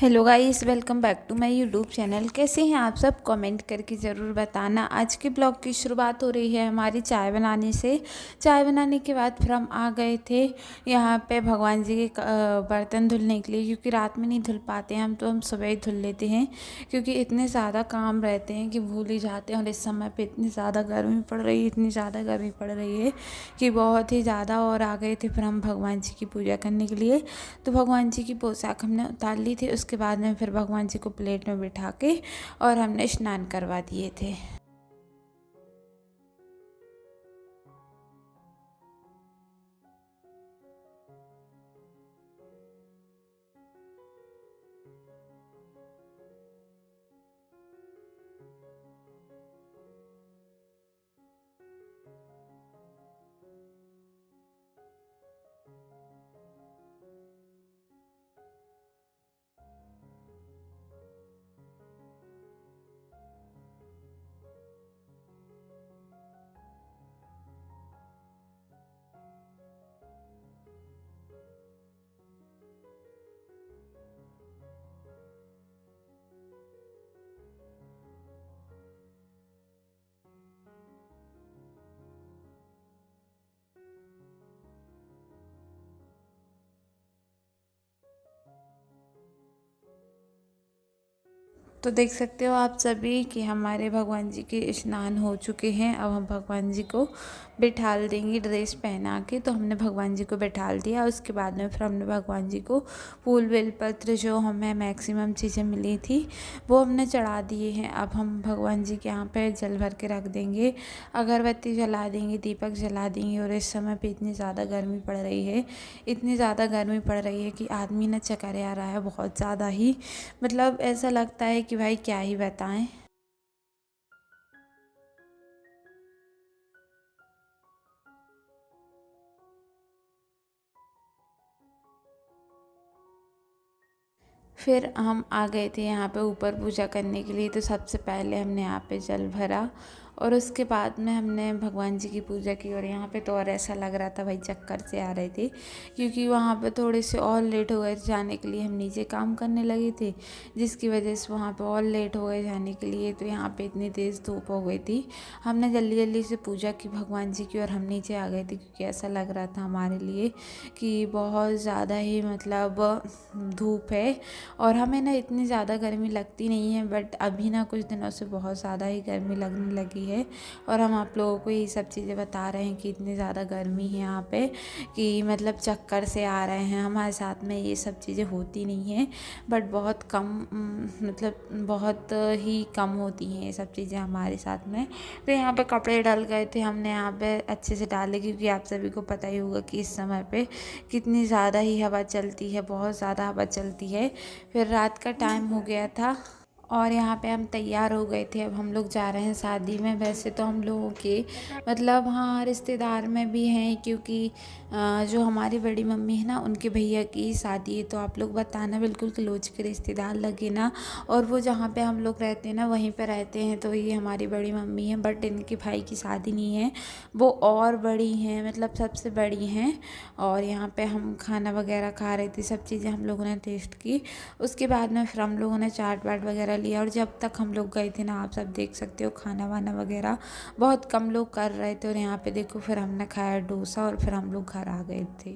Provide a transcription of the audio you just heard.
Hello guys, welcome back to my YouTube channel. कैसे हैं आप सब? कमेंट करके ज़रूर बताना। आज के ब्लॉग की शुरुआत हो रही है हमारी चाय बनाने से। चाय बनाने के बाद फिर हम आ गए थे यहाँ पे भगवान जी के बर्तन धुलने के लिए, क्योंकि रात में नहीं धुल पाते हैं हम, तो हम सुबह ही धुल लेते हैं, क्योंकि इतने ज़्यादा काम रहते हैं कि भूल ही जाते हैं। और इस समय पर इतनी ज़्यादा गर्मी पड़ रही है, इतनी ज़्यादा गर्मी पड़ रही है कि बहुत ही ज़्यादा। और आ गए थे फिर हम भगवान जी की पूजा करने के लिए। तो भगवान जी की पोशाक हमने उतार ली थी। उसके बाद में फिर भगवान जी को प्लेट में बिठा के और हमने स्नान करवा दिए थे। तो देख सकते हो आप सभी कि हमारे भगवान जी के स्नान हो चुके हैं। अब हम भगवान जी को बिठाल देंगे ड्रेस पहना के। तो हमने भगवान जी को बिठाल दिया। उसके बाद में फिर हमने भगवान जी को फूल बेलपत्र, जो हमें मैक्सिमम चीज़ें मिली थी, वो हमने चढ़ा दिए हैं। अब हम भगवान जी के यहाँ पे जल भर के रख देंगे, अगरबत्ती जला देंगे, दीपक जला देंगे। और इस समय पे इतनी ज़्यादा गर्मी पड़ रही है, इतनी ज़्यादा गर्मी पड़ रही है कि आदमी ना चक्कर आ रहा है बहुत ज़्यादा ही। मतलब ऐसा लगता है कि भाई क्या ही बताएं। फिर हम आ गए थे यहाँ पे ऊपर पूजा करने के लिए। तो सबसे पहले हमने यहाँ पे जल भरा और उसके बाद में हमने भगवान जी की पूजा की। और यहाँ पे तो और ऐसा लग रहा था भाई चक्कर से आ रहे थे, क्योंकि वहाँ पे थोड़े से और लेट हो गए थे जाने के लिए। हम नीचे काम करने लगे थे, जिसकी वजह से वहाँ पे और लेट हो गए जाने के लिए। तो यहाँ पे इतनी तेज़ धूप हो गई थी। हमने जल्दी जल्दी से पूजा की भगवान जी की और हम नीचे आ गए थे, क्योंकि ऐसा लग रहा था हमारे लिए कि बहुत ज़्यादा ही मतलब धूप है। और हमें ना इतनी ज़्यादा गर्मी लगती नहीं है, बट अभी ना कुछ दिनों से बहुत ज़्यादा ही गर्मी लगने लगी है। और हम आप लोगों को ये सब चीज़ें बता रहे हैं कि इतनी ज़्यादा गर्मी है यहाँ पे कि मतलब चक्कर से आ रहे हैं। हमारे साथ में ये सब चीज़ें होती नहीं हैं, बट बहुत कम, मतलब बहुत ही कम होती हैं ये सब चीज़ें हमारे साथ में। तो यहाँ पे कपड़े डल गए थे, हमने यहाँ पे अच्छे से डाले, क्योंकि आप सभी को पता ही होगा कि इस समय पे कितनी ज़्यादा ही हवा चलती है, बहुत ज़्यादा हवा चलती है। फिर रात का टाइम हो गया था और यहाँ पे हम तैयार हो गए थे। अब हम लोग जा रहे हैं शादी में। वैसे तो हम लोगों के मतलब हाँ रिश्तेदार में भी हैं, क्योंकि जो हमारी बड़ी मम्मी है ना, उनके भैया की शादी है। तो आप लोग बताना बिल्कुल क्लोज के रिश्तेदार लगे ना। और वो जहाँ पे हम लोग रहते हैं ना, वहीं पे रहते हैं। तो ये हमारी बड़ी मम्मी है, बट इनके भाई की शादी नहीं है, वो और बड़ी हैं, मतलब सबसे बड़ी हैं। और यहाँ पे हम खाना वगैरह खा रहे थे, सब चीज़ें हम लोगों ने टेस्ट की। उसके बाद में फिर हम लोगों ने चाट वाट वगैरह लिया। और जब तक हम लोग गए थे ना, आप सब देख सकते हो खाना वाना वगैरह बहुत कम लोग कर रहे थे। और यहाँ पे देखो फिर हमने खाया डोसा और फिर हम लोग घर आ गए थे।